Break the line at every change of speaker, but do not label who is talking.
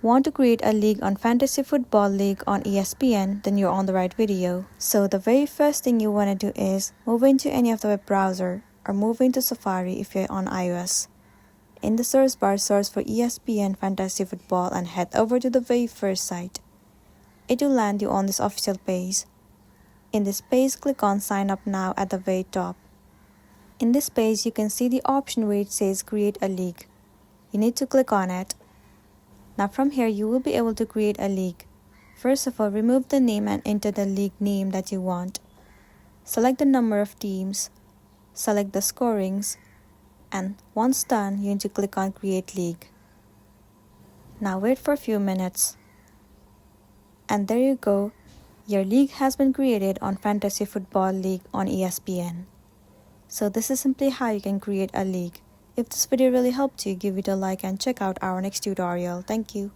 Want to create a league on Fantasy Football League on ESPN? Then you're on the right video. So the very first thing you want to do is move into any of the web browser or move into Safari if you're on iOS. In the search bar, search for ESPN Fantasy Football and head over to the very first site. It will land you on this official page. In this page, click on Sign Up Now at the very top. In this page, you can see the option where it says Create a League. You need to click on it. Now from here, you will be able to create a league. First of all, remove the name and enter the league name that you want. Select the number of teams. Select the scorings. And once done, you need to click on Create League. Now wait for a few minutes. And there you go. Your league has been created on Fantasy Football League on ESPN. So this is simply how you can create a league. If this video really helped you, give it a like and check out our next tutorial. Thank you.